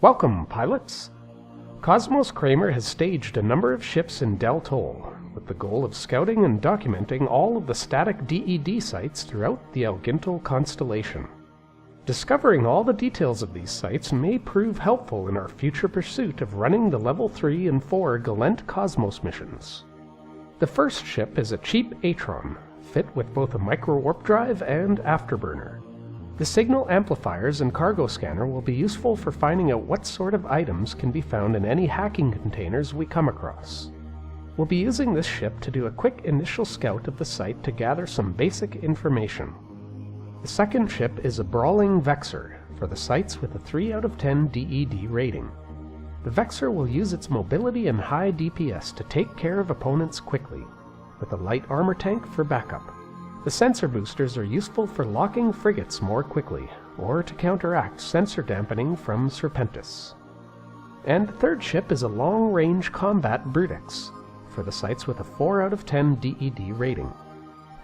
Welcome, pilots! Cosmos Cramer has staged a number of ships in Del Toll, with the goal of scouting and documenting all of the static D.E.D sites throughout the Gallente constellation. Discovering all the details of these sites may prove helpful in our future pursuit of running the Level 3 and 4 Gallente Cosmos missions. The first ship is a cheap Atron, fit with both a micro-warp drive and afterburner. The signal amplifiers and cargo scanner will be useful for finding out what sort of items can be found in any hacking containers we come across. We'll be using this ship to do a quick initial scout of the site to gather some basic information. The second ship is a Brawling Vexor, for the sites with a 3 out of 10 D.E.D rating. The Vexor will use its mobility and high DPS to take care of opponents quickly, with a light armor tank for backup. The sensor boosters are useful for locking frigates more quickly, or to counteract sensor dampening from Serpentis. And the third ship is a long-range combat Brutix, for the sites with a 4 out of 10 D.E.D rating.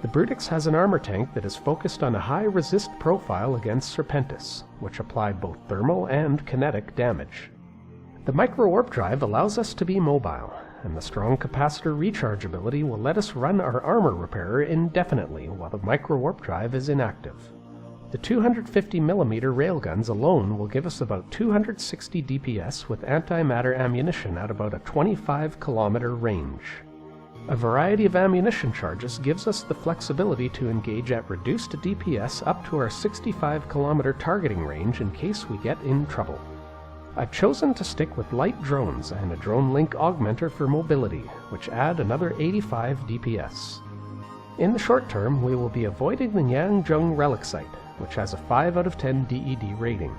The Brutix has an armor tank that is focused on a high resist profile against Serpentis, which apply both thermal and kinetic damage. The micro-warp drive allows us to be mobile, and the strong capacitor recharge ability will let us run our armor repairer indefinitely while the micro-warp drive is inactive. The 250mm railguns alone will give us about 260 DPS with antimatter ammunition at about a 25km range. A variety of ammunition charges gives us the flexibility to engage at reduced DPS up to our 65km targeting range in case we get in trouble. I've chosen to stick with light drones and a drone link augmenter for mobility, which add another 85 DPS. In the short term, we will be avoiding the Jung Relic site, which has a 5 out of 10 D.E.D rating.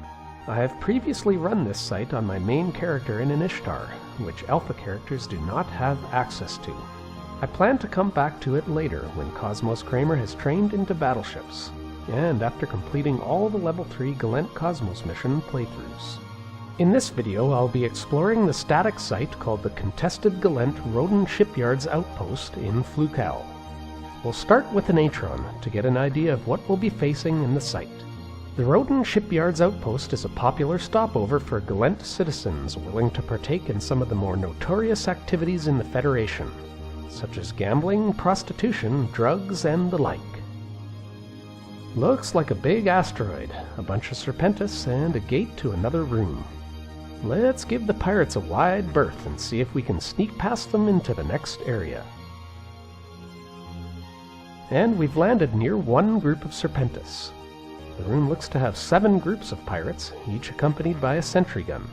I have previously run this site on my main character in an Ishtar, which alpha characters do not have access to. I plan to come back to it later when Cosmos Cramer has trained into battleships, and after completing all the Level 3 Gallente Cosmos mission playthroughs. In this video, I'll be exploring the static site called the Contested Gallente Roden Shipyard's Outpost in Fluekele. We'll start with an Atron to get an idea of what we'll be facing in the site. The Roden Shipyard's Outpost is a popular stopover for Gallente citizens willing to partake in some of the more notorious activities in the Federation, such as gambling, prostitution, drugs, and the like. Looks like a big asteroid, a bunch of Serpentis, and a gate to another room. Let's give the pirates a wide berth and see if we can sneak past them into the next area. And we've landed near one group of Serpentis. The room looks to have 7 groups of pirates, each accompanied by a sentry gun,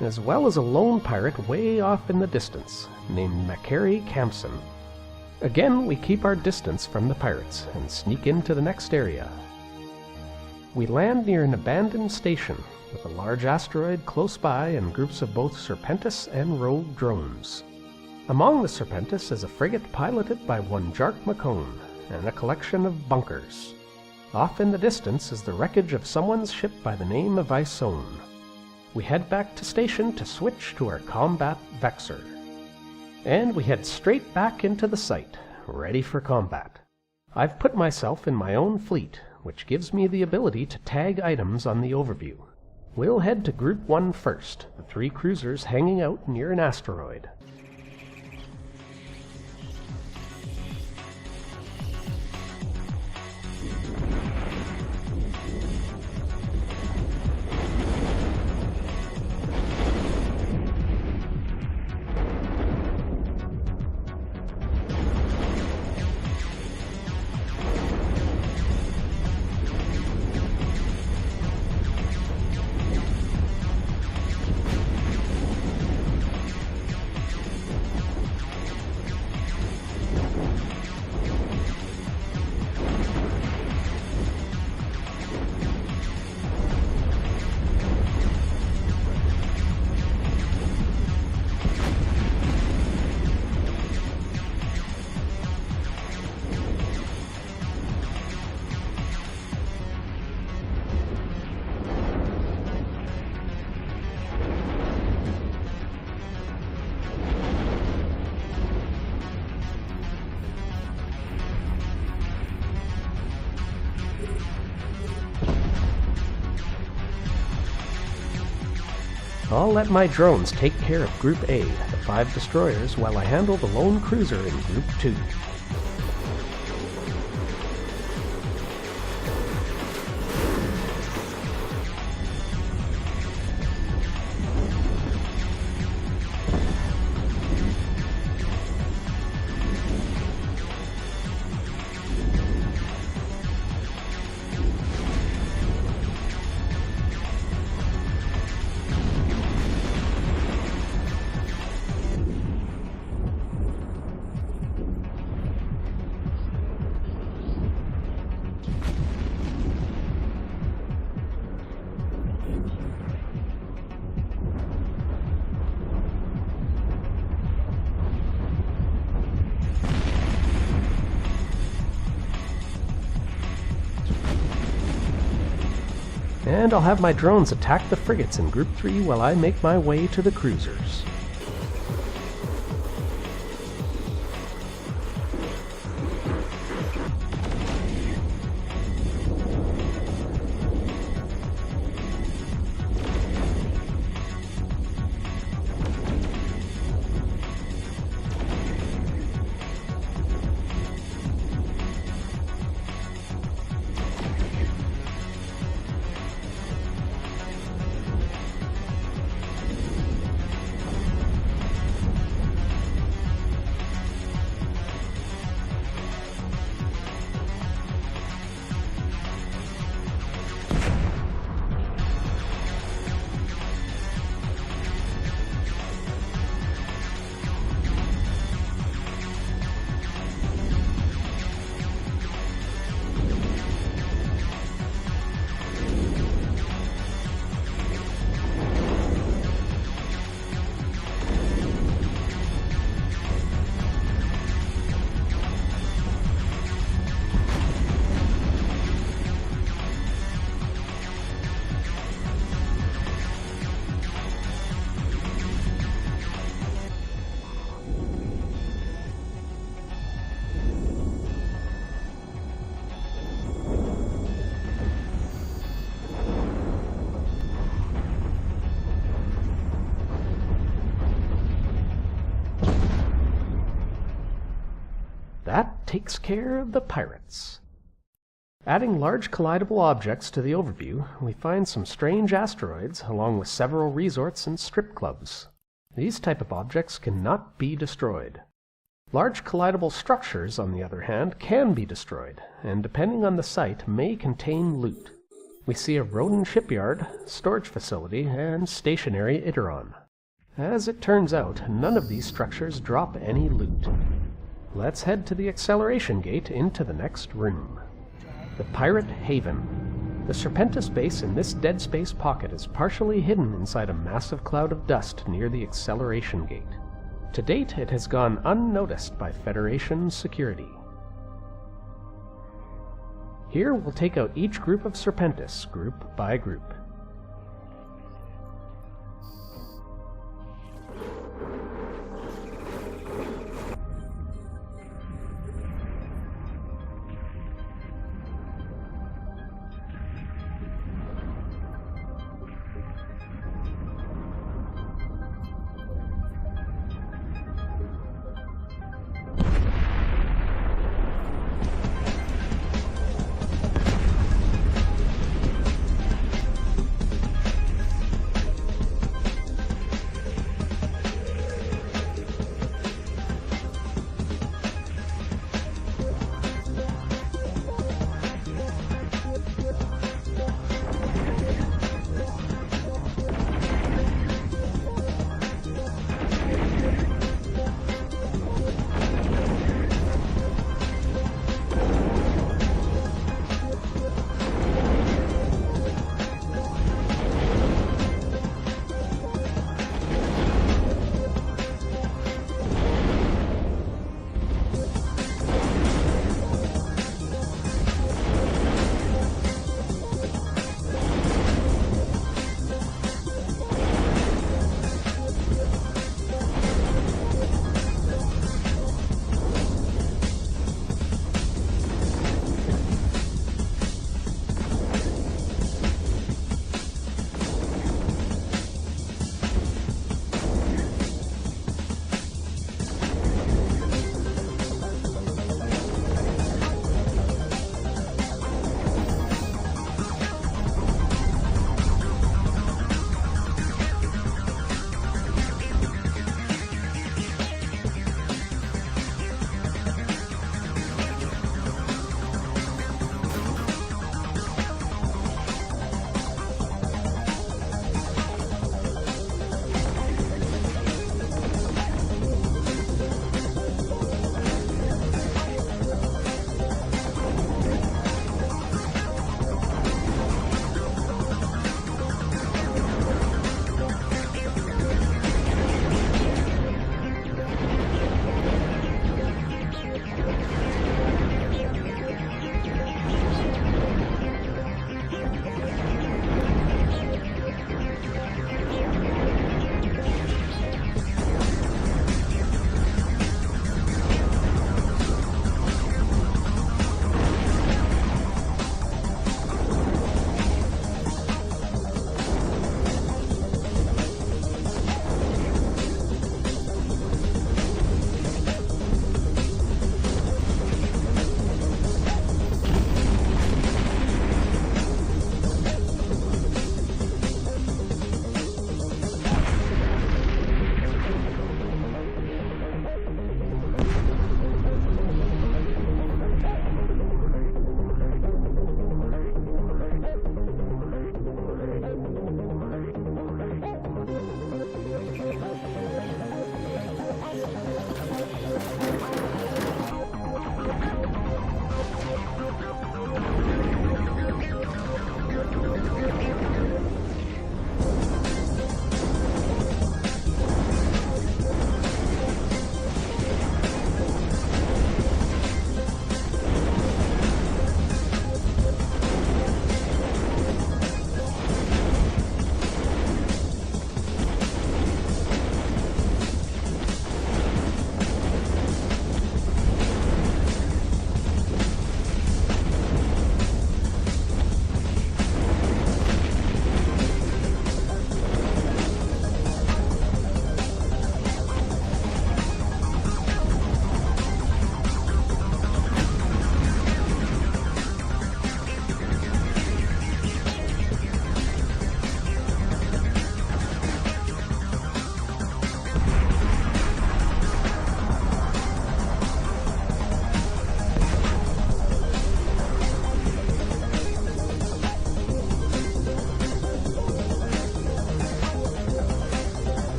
as well as a lone pirate way off in the distance, named Maqeri Camcen. Again, we keep our distance from the pirates and sneak into the next area. We land near an abandoned station, with a large asteroid close by and groups of both Serpentis and rogue drones. Among the Serpentis is a frigate piloted by one Jark Makon, and a collection of bunkers. Off in the distance is the wreckage of someone's ship by the name of Isone. We head back to station to switch to our combat Vexor. And we head straight back into the site, ready for combat. I've put myself in my own fleet, which gives me the ability to tag items on the overview. We'll head to Group 1 first, the 3 cruisers hanging out near an asteroid. I'll let my drones take care of Group A, the 5 destroyers, while I handle the lone cruiser in Group 2. And I'll have my drones attack the frigates in Group 3 while I make my way to the cruisers. That takes care of the pirates. Adding large collidable objects to the overview, we find some strange asteroids, along with several resorts and strip clubs. These type of objects cannot be destroyed. Large collidable structures, on the other hand, can be destroyed, and depending on the site, may contain loot. We see a Roden Shipyard, storage facility, and stationary Atron. As it turns out, none of these structures drop any loot. Let's head to the acceleration gate into the next room. The Pirate Haven. The Serpentis base in this dead space pocket is partially hidden inside a massive cloud of dust near the acceleration gate. To date, it has gone unnoticed by Federation security. Here we'll take out each group of Serpentis, group by group.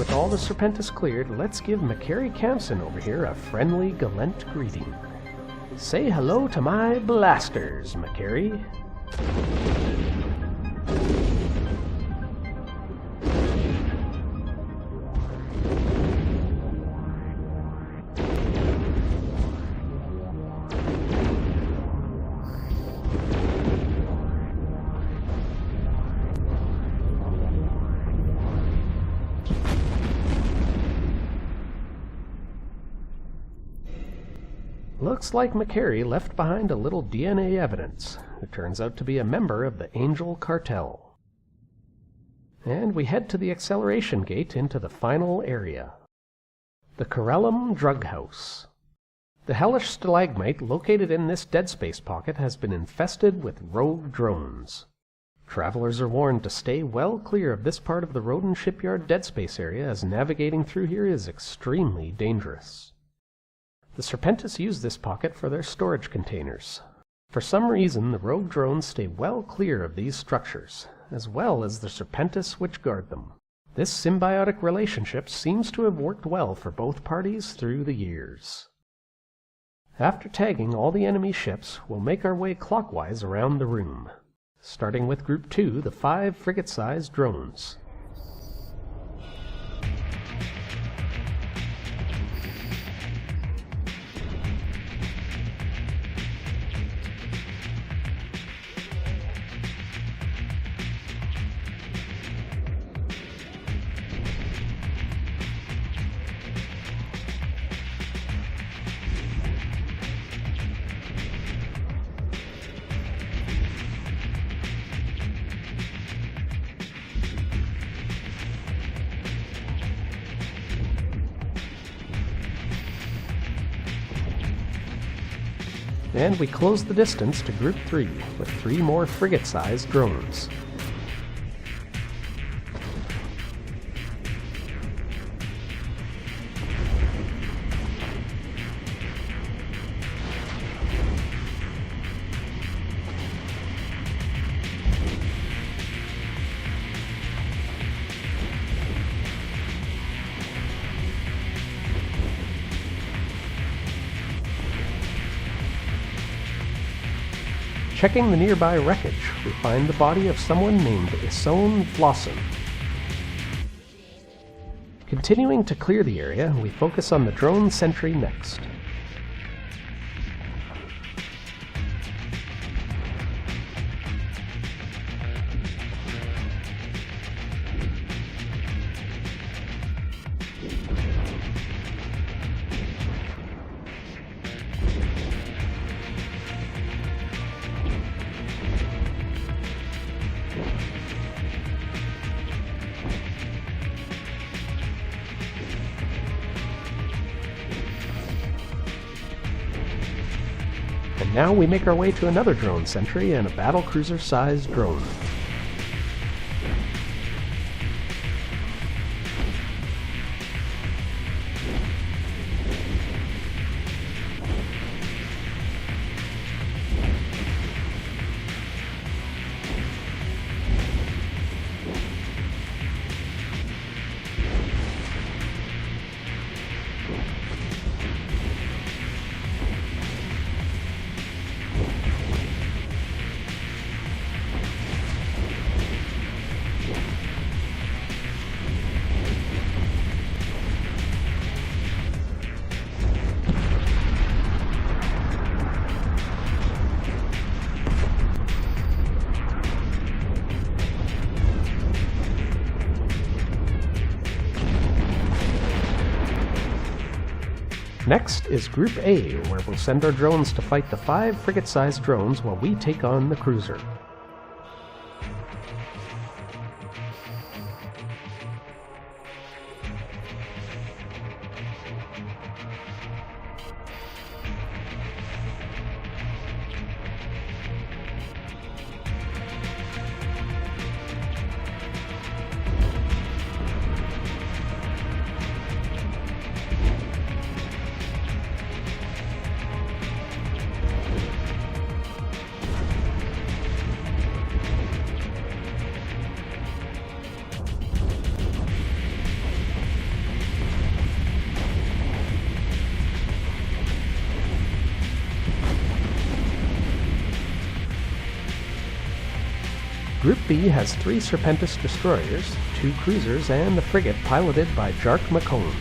with all the Serpentis cleared, let's give Maqeri Camcen over here a friendly Gallente greeting. Say hello to my blasters, Maqeri. Looks like Maqeri left behind a little DNA evidence, who turns out to be a member of the Angel Cartel. And we head to the acceleration gate into the final area. The Corelum Drughouse. The hellish stalagmite located in this dead space pocket has been infested with rogue drones. Travelers are warned to stay well clear of this part of the Roden Shipyard dead space area, as navigating through here is extremely dangerous. The Serpentis use this pocket for their storage containers. For some reason, the rogue drones stay well clear of these structures, as well as the Serpentis which guard them. This symbiotic relationship seems to have worked well for both parties through the years. After tagging all the enemy ships, we'll make our way clockwise around the room, starting with Group 2, the 5 frigate-sized drones. And we close the distance to Group 3 with 3 more frigate-sized drones. Checking the nearby wreckage, we find the body of someone named Isone. Continuing to clear the area, we focus on the drone sentry next. And now we make our way to another drone sentry and a battlecruiser-sized drone. Next is Group A, where we'll send our drones to fight the 5 frigate-sized drones while we take on the cruiser. Group B has 3 Serpentis destroyers, 2 cruisers, and the frigate piloted by Jark Makon.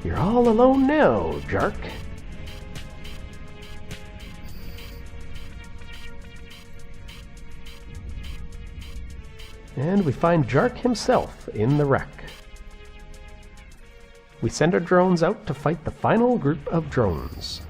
You're all alone now, Jark. And we find Jark himself in the wreck. We send our drones out to fight the final group of drones.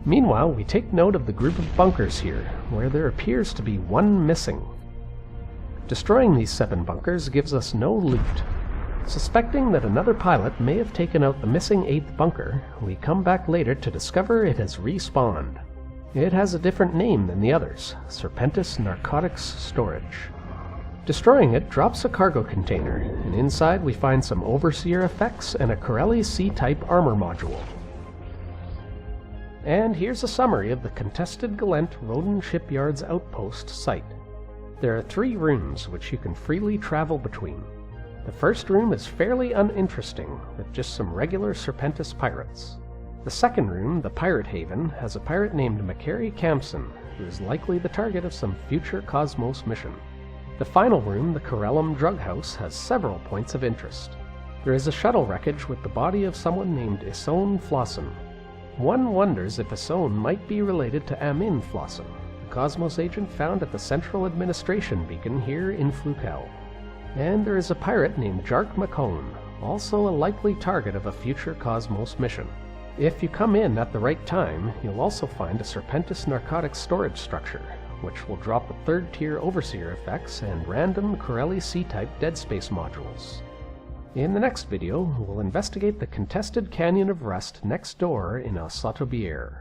Meanwhile, we take note of the group of bunkers here, where there appears to be one missing. Destroying these 7 bunkers gives us no loot. Suspecting that another pilot may have taken out the missing 8th bunker, we come back later to discover it has respawned. It has a different name than the others, Serpentis Narcotics Storage. Destroying it drops a cargo container, and inside we find some Overseer effects and a Coreli C-Type armor module. And here's a summary of the contested Gallente Roden Shipyard's Outpost site. There are 3 rooms which you can freely travel between. The first room is fairly uninteresting, with just some regular Serpentis pirates. The second room, the Pirate Haven, has a pirate named Maqeri Camcen, who is likely the target of some future Cosmos mission. The final room, the Corelum Drughouse, has several points of interest. There is a shuttle wreckage with the body of someone named Isone Flossen. One wonders if Isone might be related to Amin Flossen, the Cosmos agent found at the Central Administration Beacon here in Fluekele. And there is a pirate named Jark Makon, also a likely target of a future Cosmos mission. If you come in at the right time, you'll also find a Serpentis narcotics storage structure, which will drop the 3rd tier Overseer effects and random Coreli C-Type deadspace modules. In the next video, we'll investigate the contested Canyon of Rust next door in Osatobier.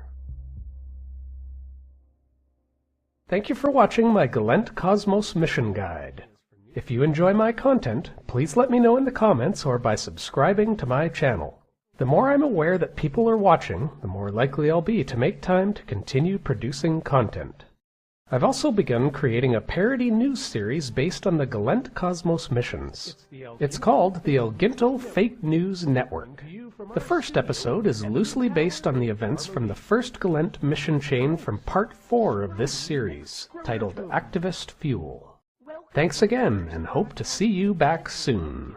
Thank you for watching my Gallente Cosmos mission guide. If you enjoy my content, please let me know in the comments or by subscribing to my channel. The more I'm aware that people are watching, the more likely I'll be to make time to continue producing content. I've also begun creating a parody news series based on the Gallente Cosmos missions. It's called the Alginto Fake News Network. The first episode is loosely based on the events from the first Gallente mission chain from Part 4 of this series, titled Activist Fuel. Thanks again, and hope to see you back soon.